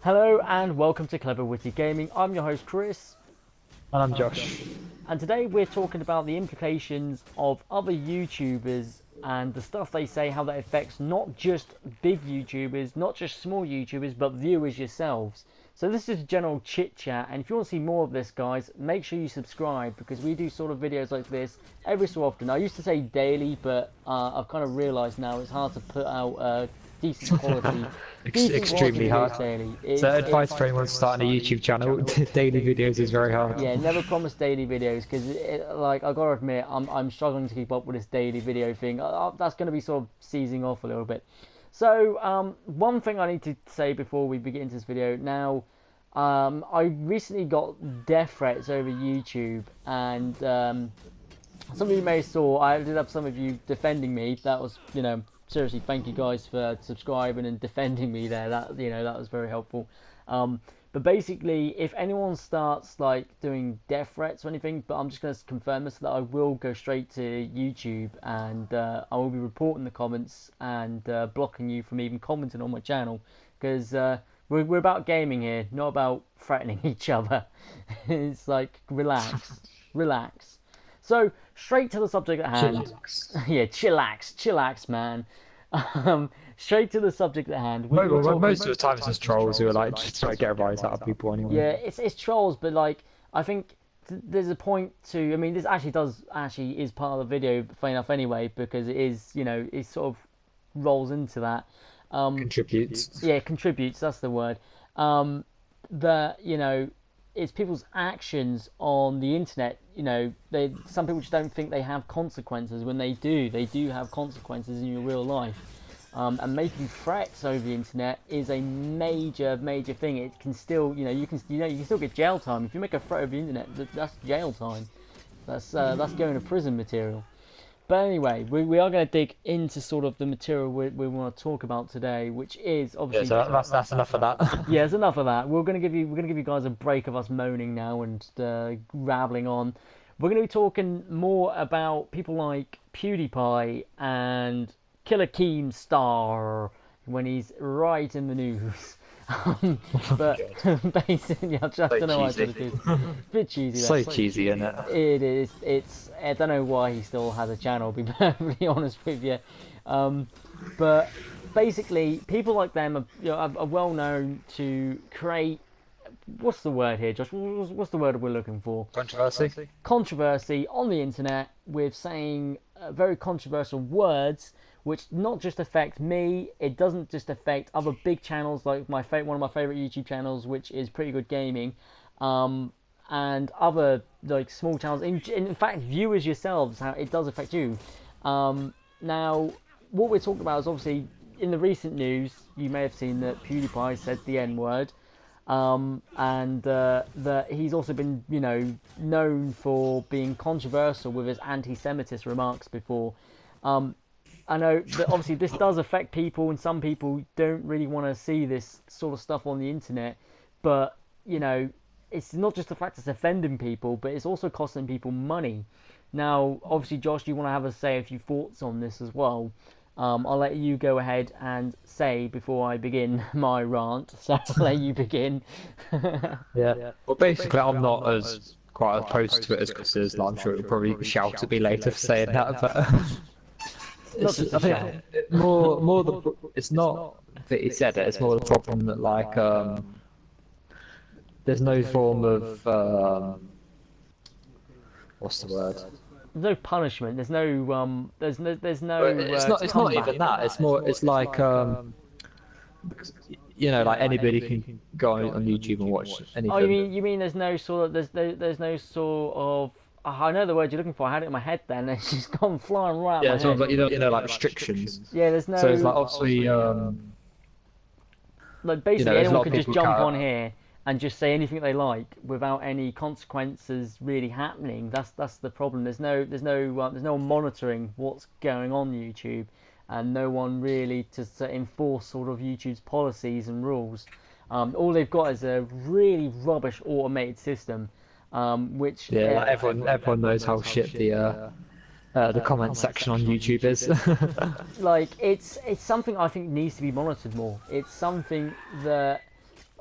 Hello and welcome to Clever Witty Gaming. I'm your host Chris, And I'm Josh. and today we're talking about the implications of other YouTubers and the stuff they say, how that affects not just big YouTubers, not just small YouTubers, but viewers yourselves. So this is general chit chat, and if you want to see more of this, guys, make sure you subscribe because we do sort of videos like this every so often. I used to say daily, but I've kind of realised now it's hard to put out decent quality. Extremely hard. Daily. So advice for anyone starting a YouTube channel, daily videos is very hard. Yeah, never promise daily videos because, like, I gotta admit, I'm struggling to keep up with this daily video thing. That's going to be sort of seizing off a little bit. So, one thing I need to say before we begin into this video. Now, I recently got death threats over YouTube, and some of you may have saw. I did have some of you defending me. That was, seriously, thank you guys for subscribing and defending me there. That that was very helpful. But basically, if anyone starts like doing death threats or anything, but I'm just going to confirm this, that I will go straight to YouTube and I will be reporting the comments and blocking you from even commenting on my channel because we're about gaming here, not about threatening each other. It's like relax, relax. So straight to the subject at hand. Chillax. Yeah, chillax, man. Straight to the subject at hand. Most of the time it's just trolls who are like just trying to get a rise out of people anyway. Yeah, it's trolls, but like I think there's a point to. I mean, this actually is part of the video, funny enough, anyway, because it is it sort of rolls into that. Contributes. Yeah, contributes. That's the word. That it's people's actions on the internet. Some people just don't think they have consequences when they do. They do have consequences in your real life. And making threats over the internet is a major thing. It can still, you can still get jail time if you make a threat over the internet. That's jail time. That's going to prison material. But anyway, we are going to dig into sort of the material we want to talk about today, which is obviously. Yeah, so that's enough of that. Yeah, there's enough of that. We're going to give you guys a break of us moaning now and rabbling on. We're going to be talking more about people like PewDiePie and Killer Keemstar when he's right in the news. But basically, I just don't know why it is. It's a bit cheesy. So cheesy, isn't it? It is. I don't know why he still has a channel, to be perfectly honest with you. But basically, people like them are well known to create. What's the word here, Josh? What's the word we're looking for? Controversy. Controversy on the internet with saying very controversial words, which not just affect me. It doesn't just affect other big channels like one of my favorite YouTube channels, which is Pretty Good Gaming, and other like small channels. In fact, viewers yourselves, how it does affect you. Now, what we're talking about is obviously in the recent news. You may have seen that PewDiePie said the N-word. And that he's also been, known for being controversial with his anti-Semitist remarks before. I know that obviously this does affect people, and some people don't really want to see this sort of stuff on the internet. But it's not just the fact it's offending people, but it's also costing people money. Now, obviously, Josh, you want to have a few thoughts on this as well. I'll let you go ahead and say before I begin my rant. So I'll let you begin. Yeah. Well, basically, I'm not as quite opposed to it as Chris is. Like, I'm sure he'll probably shout at me later for saying that, but I think it's not that he said it. It's more the problem that like there's no form of what's the word? There's no punishment. There's no. There's no. It's not. It's not even that. It's more. It's like like anybody can go on YouTube and watch anything. Oh, you mean there's no sort of there's no sort of. Oh, I know the word you're looking for. I had it in my head then. It's just gone flying right out. Yeah, my sort head. of like like restrictions. Yeah, there's no. So it's like obviously like basically there's a lot anyone of could just people jump can't- on here and just say anything they like without any consequences really happening. That's the problem. There's no monitoring what's going on YouTube, and no one really to enforce sort of YouTube's policies and rules. All they've got is a really rubbish automated system, which like everyone knows how shit the comment section on YouTube is. like it's something I think needs to be monitored more. It's something that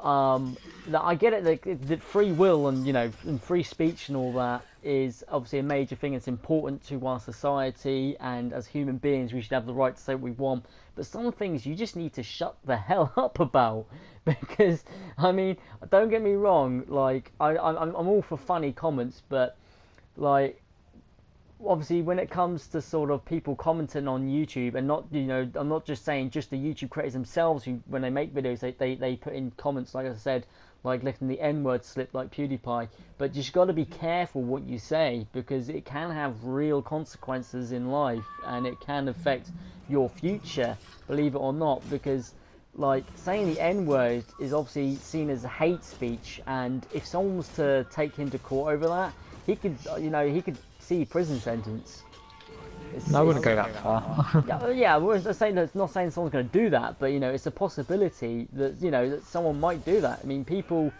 I get it that free will and and free speech and all that is obviously a major thing. It's important to our society, and as human beings we should have the right to say what we want, but some things you just need to shut the hell up about, because I mean, don't get me wrong, like I'm all for funny comments, but like obviously when it comes to sort of people commenting on YouTube, and not, I'm not just saying just the YouTube creators themselves who, when they make videos, they put in comments, like I said, like letting the N-word slip like PewDiePie, but you just got to be careful what you say, because it can have real consequences in life, and it can affect your future, believe it or not, because like saying the N-word is obviously seen as hate speech, and if someone was to take him to court over that, he could, he could see prison sentence. I wouldn't go that far. Yeah, we're not saying someone's going to do that, but it's a possibility that that someone might do that. I mean, people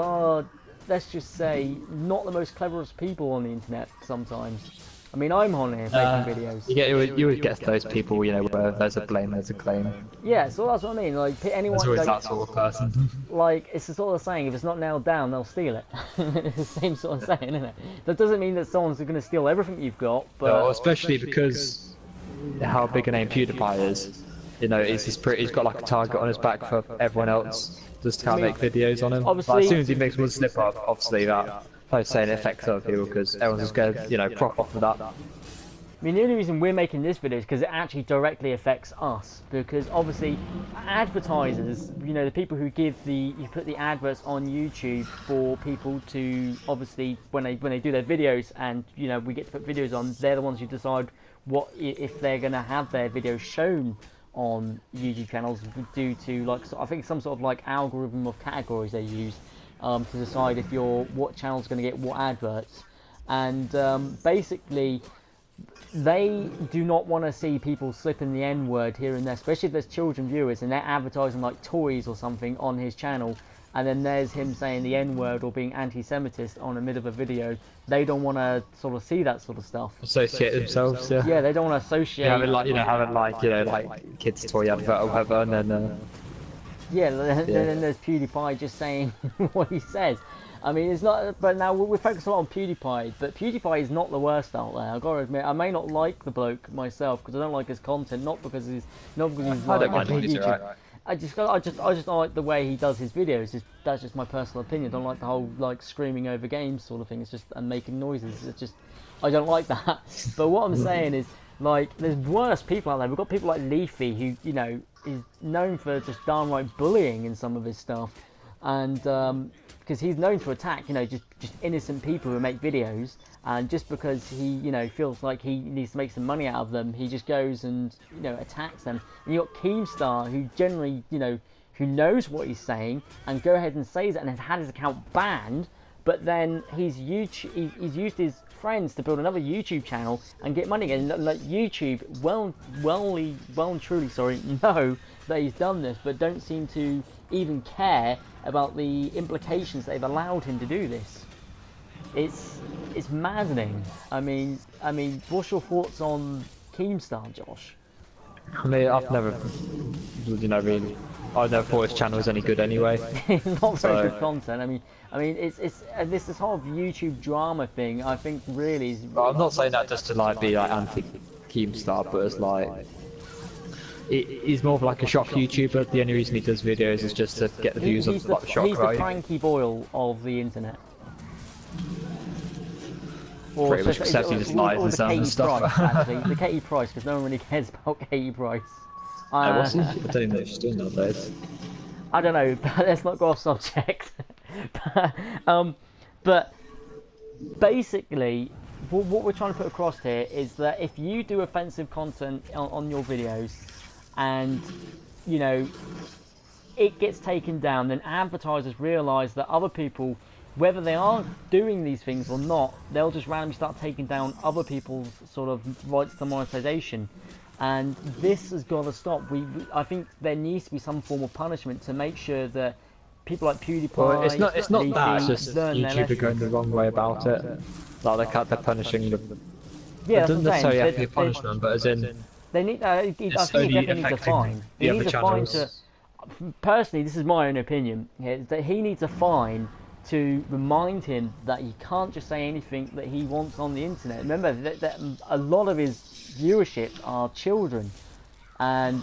are, let's just say, not the most cleverest people on the internet sometimes. I mean, I'm on here making videos. You would get those people, where there's a blame, there's a claim. Yeah, so that's what I mean. Like anyone, there's always that sort of person. Like it's the sort of saying: if it's not nailed down, they'll steal it. It's the same sort of saying, isn't it? That doesn't mean that someone's going to steal everything you've got, but no, especially because how big a name PewDiePie is. He's got like a target on his back for everyone else just to make videos on him. But as soon as he makes one slip up, obviously that. I saying it affects other people, because everyone's just going to, prop off of that. I mean, the only reason we're making this video is because it actually directly affects us, because obviously advertisers, the people who put the adverts on YouTube for people to, obviously when they do their videos, and we get to put videos on, they're the ones who decide what if they're going to have their videos shown on YouTube channels due to, like, I think some sort of like algorithm of categories they use to decide if what channel's going to get what adverts. And basically they do not want to see people slipping the N-word here and there, especially if there's children viewers and they're advertising like toys or something on his channel, and then there's him saying the N-word or being anti-Semitist on the middle of a video. They don't want to sort of see that sort of stuff. Associate themselves, yeah. Yeah, they don't want to associate. Having like kids' toy advert or whatever, and then. Yeah, then there's PewDiePie just saying what he says. I mean, it's not. But now we're focused a lot on PewDiePie, but PewDiePie is not the worst out there. I've got to admit, I may not like the bloke myself because I don't like his content, not because he's I don't mind YouTube. Right. I just don't like the way he does his videos. That's just my personal opinion. I don't like the whole like screaming over games sort of thing. It's just, and making noises. It's just, I don't like that. But what I'm saying is, like, there's worse people out there. We've got people like Leafy, who is known for just downright bullying in some of his stuff, and because he's known to attack just innocent people who make videos, and just because he feels like he needs to make some money out of them, he just goes and attacks them. And you got Keemstar, who generally who knows what he's saying and go ahead and says it and has had his account banned, but then he's used his friends to build another YouTube channel and get money again. Like YouTube, well and truly, know that he's done this, but don't seem to even care about the implications they've allowed him to do this. It's maddening. I mean, what's your thoughts on Keemstar, Josh? I mean, I've never, really, I never thought his channel was any good anyway. Not very good content. I mean, it's this whole YouTube drama thing. I think really is. I'm not saying that just to like be like anti-Keemstar, but it's like he's more of like a shock YouTuber. The only reason he does videos is just to get the views of like the shock, he's the Frankie Boyle of the internet. Pretty much, except he just lies and sells and stuff. Price, actually. The Katie Price, because no one really cares about Katie Price. I don't know what she's doing nowadays. I don't know, but let's not go off subject. But basically, what we're trying to put across here is that if you do offensive content on your videos, and it gets taken down, then advertisers realise that other people, whether they are doing these things or not, they'll just randomly start taking down other people's sort of rights to monetization. And this has got to stop. I think there needs to be some form of punishment to make sure that people like PewDiePie... Well, it's not that, it's just YouTube are going the wrong way about it. Like they're punishing them. Yeah, it doesn't necessarily have to be a punishment, but as in... They need. I think he definitely needs a fine. He needs a fine to. personally, this is my own opinion, is that he needs a fine to remind him that he can't just say anything that he wants on the internet. Remember that a lot of his viewership are children, and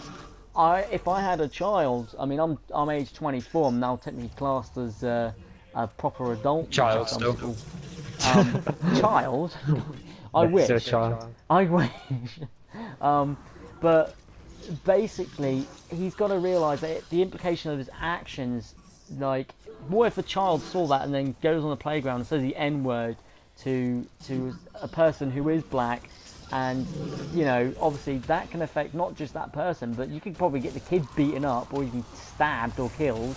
if I had a child, I mean, I'm age 24. I'm now technically classed as a proper adult. Child still. Child. I wish. Still a child. I wish. But basically, he's got to realise that the implication of his actions, like, what if a child saw that and then goes on the playground and says the N-word to a person who is black, and, you know, obviously that can affect not just that person, but you could probably get the kid beaten up or even stabbed or killed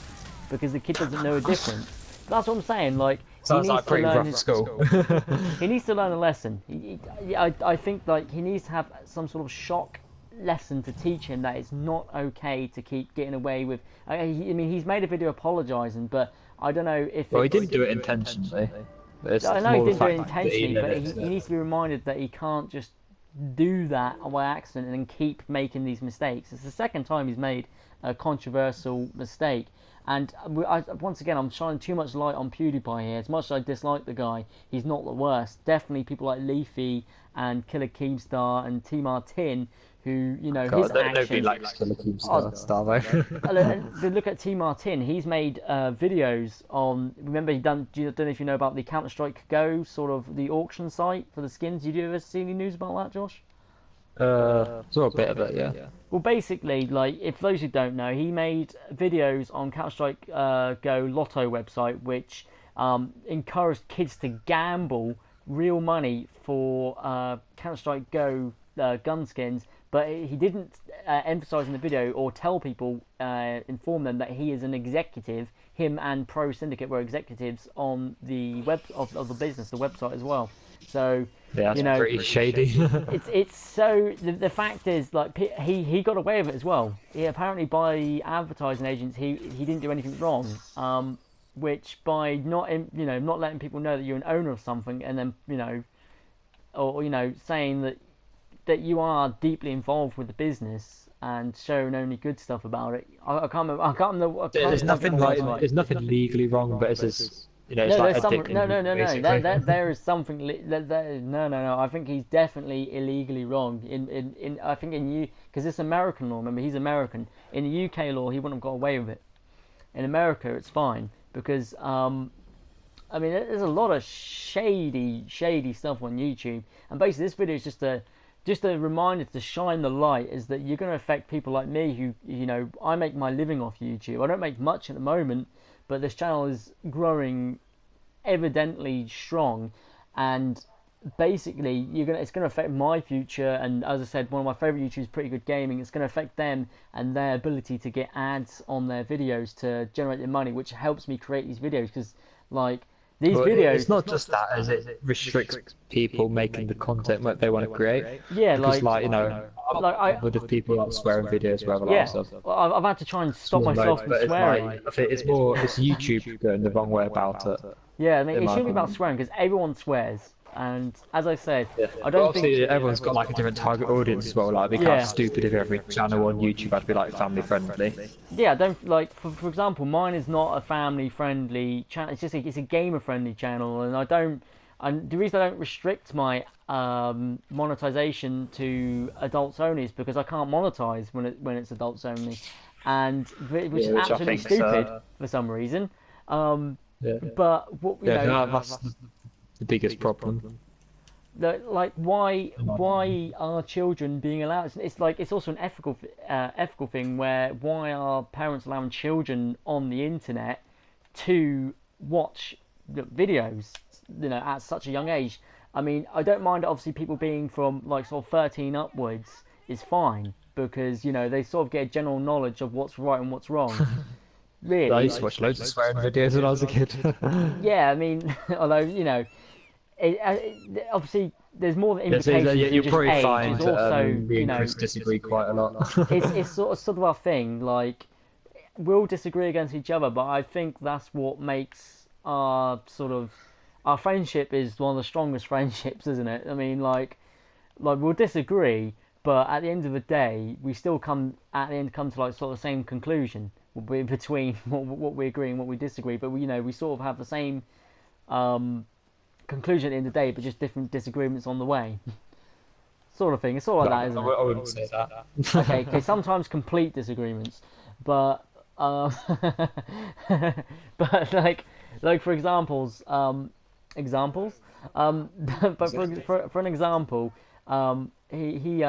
because the kid doesn't know a difference. That's what I'm saying, like, sounds like pretty rough school. He needs to learn a lesson. I think, like, he needs to have some sort of shock lesson to teach him that it's not okay to keep getting away with. I mean, he's made a video apologising, but I don't know if. Well, he didn't do it intentionally. I know he didn't do it intentionally, but he needs to be reminded that he can't just do that by accident and then keep making these mistakes. It's the second time he's made a controversial mistake. And once again, I'm shining too much light on PewDiePie here. As much as I dislike the guy, he's not the worst. Definitely people like Leafy and Killer Keemstar and T Martin, who, you know, his actions... Nobody likes Killer Keemstar, look at T Martin. He's made videos on... Remember, I don't know if you know about the Counter-Strike Go, sort of the auction site for the skins. Did you ever see any news about that, Josh? Saw a bit of it, yeah. Well, basically, like, if those who don't know, he made videos on Counter-Strike Go Lotto website, which encouraged kids to gamble real money for Counter-Strike Go gun skins, but he didn't emphasize in the video or tell people, inform them that he is an executive. Him and Pro Syndicate were executives on the web of the business, the website as well. So, yeah, that's, you know, pretty shady. it's so the fact is, like, he got away with it as well. He apparently, by advertising agents, he didn't do anything wrong. Which by not letting people know that you're an owner of something, and then, you know, or, you know, saying that you are deeply involved with the business and showing only good stuff about it. I can't remember. There's nothing there's nothing legally wrong, but it's just, you know, it's like no. There is something. No. I think he's definitely illegally wrong. I think because it's American law. Remember, he's American. In the UK law, he wouldn't have got away with it. In America, it's fine because I mean, there's a lot of shady stuff on YouTube, and basically this video is just a reminder to shine the light, is that you're going to affect people like me who, you know, I make my living off YouTube. I don't make much at the moment, but this channel is growing evidently strong, and basically it's going to affect my future. And as I said, one of my favorite YouTubers, Pretty Good Gaming, it's going to affect them and their ability to get ads on their videos to generate their money, which helps me create these videos, because, like, these videos... It's not just that, as it restricts people making the content what they want to create. Yeah, because, like, you know, I've heard people like swearing videos, whatever. Yeah, well, I've had to try and stop myself from swearing. I think it's YouTube going the wrong way about it. Yeah, I mean, it shouldn't be about swearing, because everyone swears. And as I said, I don't think... Obviously, everyone's got, like, a different target audience as well. Like, it'd be kind of stupid if every channel on YouTube had to be, like, family friendly. Yeah, I don't, like, for example, mine is not a family friendly channel. It's just it's a gamer friendly channel, and the reason I don't restrict my monetization to adults only is because I can't monetize when it's adults only, and which is absolutely stupid for some reason. But what you know, that's the biggest problem. Like, why are children being allowed? It's like, it's also an ethical thing, where why are parents allowing children on the internet to watch videos, you know, at such a young age? I mean, I don't mind, obviously, people being from, like, sort of 13 upwards is fine, because, you know, they sort of get a general knowledge of what's right and what's wrong. Really, I used to watch loads of swearing videos when I was a kid. Yeah, I mean, although, you know, obviously there's more than implications. You'll probably age. find also, me and Chris disagree quite a lot. it's sort of our thing. Like, we'll disagree against each other, but I think that's what makes our friendship is one of the strongest friendships, isn't it? I mean, like we'll disagree, but at the end of the day, we still come to, like, sort of the same conclusion. between what we agree and what we disagree, but we sort of have the same conclusion at the end of the day, but just different disagreements on the way, sort of thing. It's all like that, isn't it? I wouldn't say that. Okay. Sometimes complete disagreements, but but like for examples, but for an example, he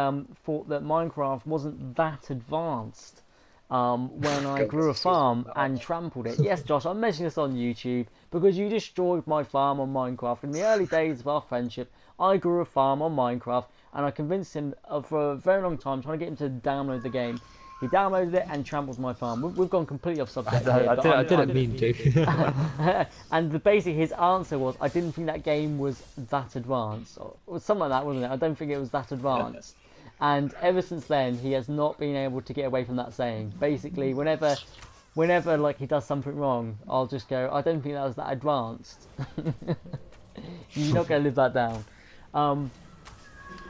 thought that Minecraft wasn't that advanced. When I grew a farm and trampled it. Yes, Josh, I'm mentioning this on YouTube because you destroyed my farm on Minecraft. In the early days of our friendship, I grew a farm on Minecraft and I convinced him for a very long time, trying to get him to download the game. He downloaded it and trampled my farm. We've gone completely off subject here. I didn't mean to. And basically his answer was, I didn't think that game was that advanced. Or something like that, wasn't it? I don't think it was that advanced. And ever since then, he has not been able to get away from that saying. Basically, whenever like he does something wrong, I'll just go, I don't think that was that advanced. You're not going to live that down.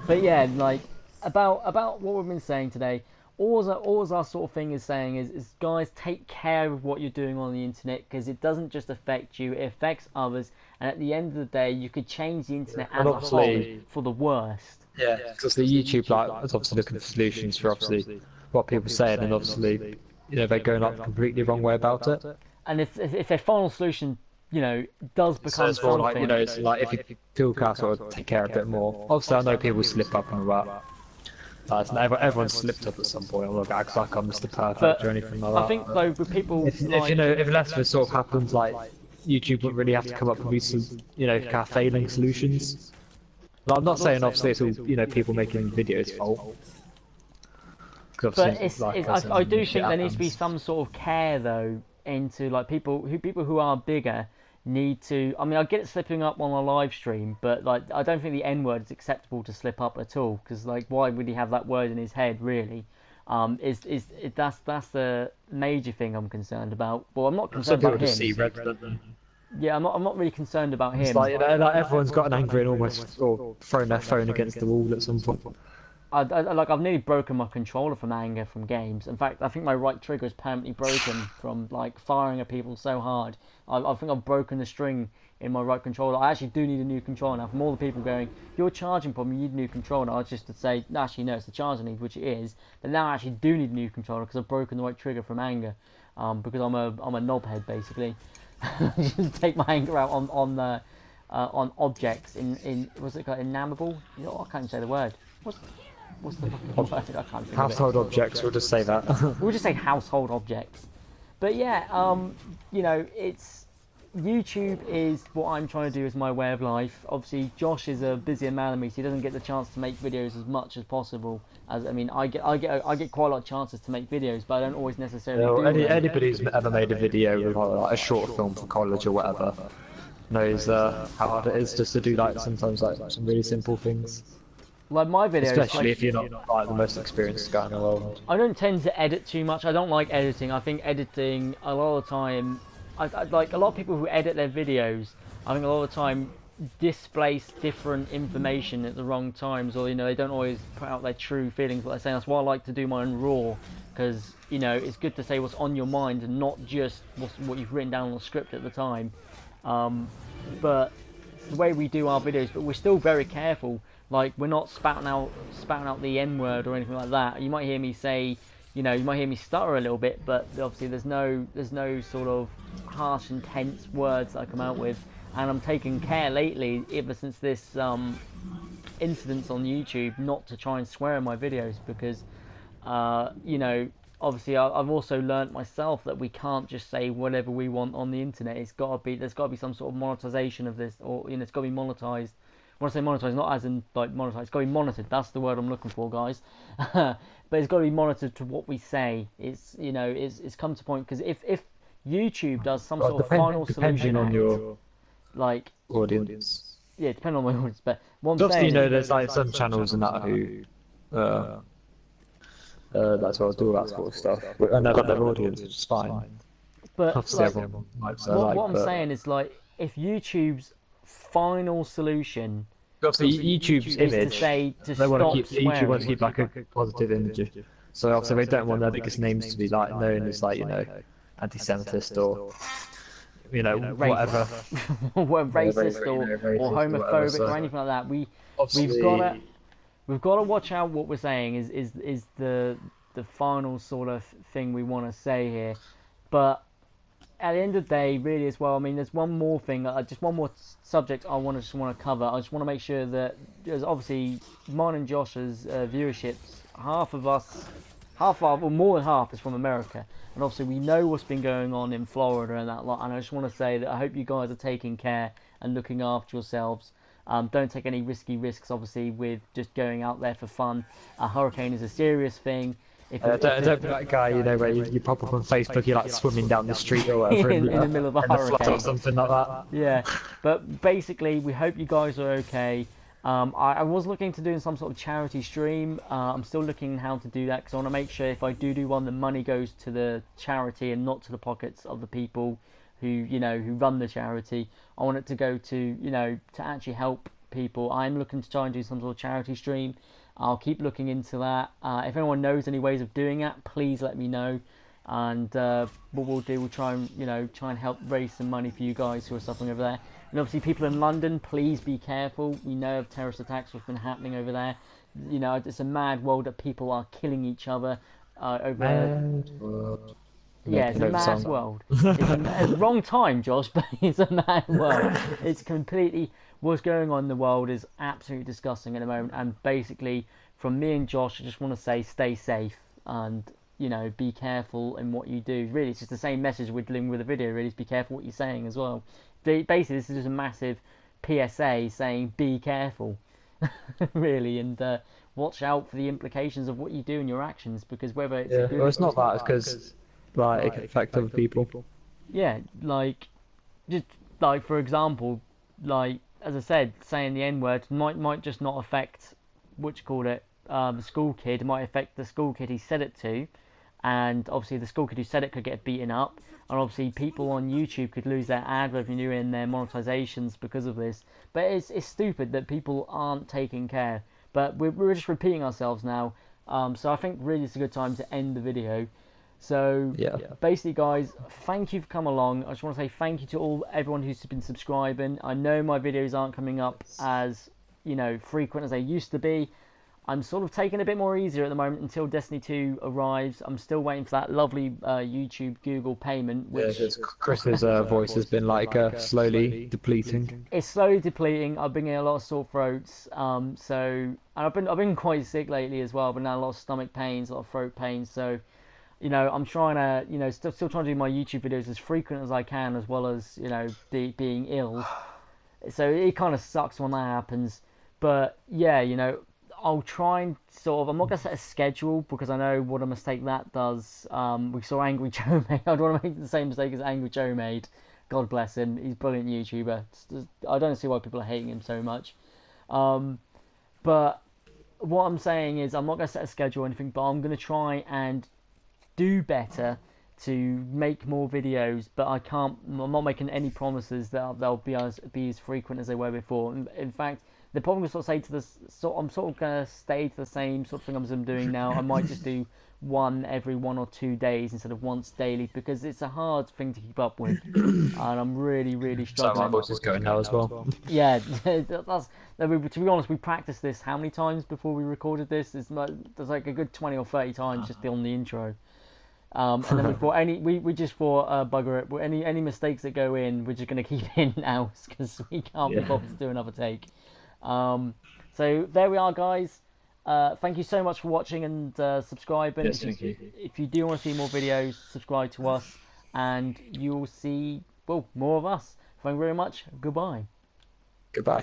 But yeah, like about what we've been saying today, all our sort of thing is saying is guys, take care of what you're doing on the internet, because it doesn't just affect you, it affects others, and at the end of the day, you could change the internet as a whole for the worst. Yeah, because the YouTube is obviously looking for solutions for obviously what people are saying, and obviously they're going like completely wrong way about it. And if their final solution does become so it's something, like it's like if you feel sort of take care a bit more. Obviously, I know people slip up and all that. Everyone's slipped up at some point. I'm not acting like I'm Mr. Perfect or anything like that. I think though with people, if less of it sort of happens, like YouTube wouldn't really have to come up with these kind of failing solutions. Like, I'm not saying obviously it's all people making videos fault. But I do think there needs to be some sort of care though into like people who are bigger need to. I mean, I get it slipping up on a live stream, but like I don't think the N word is acceptable to slip up at all, because like why would he have that word in his head really? That's the major thing I'm concerned about. Well, I'm not concerned about him. Yeah, I'm not really concerned about him. It's like everyone's got an anger and almost or thrown their phone against the wall at some point. I've nearly broken my controller from anger from games. In fact, I think my right trigger is permanently broken from like firing at people so hard. I think I've broken the string in my right controller. I actually do need a new controller now. From all the people going, "Your charging problem, you need a new controller," I was just to say, actually no, it's the charger I need, which it is. But now I actually do need a new controller because I've broken the right trigger from anger. Because I'm a knobhead basically. Just take my anger out on objects in what's it called, inamovible? I can't even say the word. What's the fucking word? I can't think household of it. Objects. We'll just say that. We'll just say household objects. But yeah, it's YouTube is what I'm trying to do as my way of life. Obviously, Josh is a busier man than me, so he doesn't get the chance to make videos as much as possible. I get quite a lot of chances to make videos, but I don't always necessarily do anybody who's ever made a video with like a short film for college or whatever knows how hard it is just to do like sometimes like some really simple things. Like my videos, especially if you're not like the most experienced guy in the world. I don't tend to edit too much. I don't like editing. I think editing a lot of the time, I like a lot of people who edit their videos. I think a lot of the time displace different information at the wrong times, or they don't always put out their true feelings. What they're saying. That's why I like to do mine raw, because it's good to say what's on your mind and not just what you've written down on the script at the time. But it's the way we do our videos, but we're still very careful. Like we're not spouting out the N word or anything like that. You might hear me say, you might hear me stutter a little bit, but obviously there's no sort of harsh, intense words that I come out with. And I'm taking care lately, ever since this incident on YouTube, not to try and swear in my videos, because obviously I've also learnt myself that we can't just say whatever we want on the internet. There's got to be some sort of monetization of this, or it's got to be monetized. When I say monetized, not as in like monetized, it's got to be monitored. That's the word I'm looking for, guys. But it's got to be monitored to what we say. It's it's come to a point, because if YouTube does some sort of final solution on your like audience, yeah, depending on my audience, but one obviously there's like some channels and that who that's what I do, that sort of stuff. And they've got their audience, which is fine. But obviously like, everyone likes what I'm saying is, like, if YouTube's final solution obviously YouTube's image, to say to they want to keep swearing, YouTube wants to keep like a positive image, so obviously they don't want their biggest names to be like known as like anti-Semitist or whatever, racist or racist or whatever. homophobic So or anything like that. obviously, We've got to watch out what we're saying is the final sort of thing we want to say here. But at the end of the day, really as well, I mean, there's one more thing, just one more subject I want to cover. I just want to make sure that, there's obviously mine and Josh's viewerships, well, more than half is from America, and obviously we know what's been going on in Florida and that lot. And I just want to say that I hope you guys are taking care and looking after yourselves. Don't take any risks, obviously, with just going out there for fun. A hurricane is a serious thing. Don't be that guy, where you pop up on Facebook, you're like swimming down the street or whatever, in the middle of a hurricane or something like that. Yeah, but basically, we hope you guys are okay. I was looking to doing some sort of charity stream. I'm still looking how to do that because I want to make sure if I do one, the money goes to the charity and not to the pockets of the people who run the charity. I want it to go to to actually help people. I'm looking to try and do some sort of charity stream. I'll keep looking into that. If anyone knows any ways of doing that, please let me know. And what we'll do, we'll try and help raise some money for you guys who are suffering over there. And obviously, people in London, please be careful. We know of terrorist attacks which have been happening over there. It's a mad world that people are killing each other over Mad world. Yeah, it's a mad world. It's a wrong time, Josh, but it's a mad world. It's completely, what's going on in the world is absolutely disgusting at the moment. And basically, from me and Josh, I just want to say, stay safe and be careful in what you do. Really, it's just the same message we're delivering with the video. Really, is be careful what you're saying as well. Basically, this is just a massive PSA saying be careful, really, and watch out for the implications of what you do and your actions, because whether it's good, well, it's not that. It's because it can affect other people. Yeah, just for example, as I said, saying the N-word might just not affect the school kid. It might affect the school kid he said it to, and obviously the school kid who said it could get beaten up, and obviously people on YouTube could lose their ad revenue and their monetizations because of this. But it's stupid that people aren't taking care. But we're just repeating ourselves now. So I think really it's a good time to end the video. So basically, guys, thank you for coming along. I just want to say thank you to everyone who's been subscribing. I know my videos aren't coming up as frequent as they used to be. I'm sort of taking it a bit more easier at the moment until Destiny 2 arrives. I'm still waiting for that lovely YouTube Google payment. Which Chris's voice has been slowly depleting. It's slowly depleting. I've been getting a lot of sore throats. So I've been quite sick lately as well. I've been having a lot of stomach pains, a lot of throat pains. So I'm trying to still trying to do my YouTube videos as frequent as I can, as well as being ill. So it kind of sucks when that happens. But yeah, I'll try and I'm not going to set a schedule because I know what a mistake that does. We saw Angry Joe made. I don't want to make the same mistake as Angry Joe made. God bless him. He's a brilliant YouTuber. I don't see why people are hating him so much. But what I'm saying is I'm not going to set a schedule or anything, but I'm going to try and do better to make more videos. But I'm not making any promises that they'll be as frequent as they were before. In fact, the problem is I'm sort of going to stay to the same sort of thing I'm doing now. I might just do one every 1 or 2 days instead of once daily, because it's a hard thing to keep up with, and I'm really struggling. So my voice is going now as well. Yeah, to be honest, we practiced this how many times before we recorded this? There's like a good 20 or 30 times just on the intro. And then we just thought bugger it. Any mistakes that go in, we're just going to keep in now because we can't be bothered to do another take. So there we are, guys. Thank you so much for watching and subscribing. Yes, thank you. If you do want to see more videos, subscribe to us, and you'll see more of us. Thank you very much. Goodbye. Goodbye.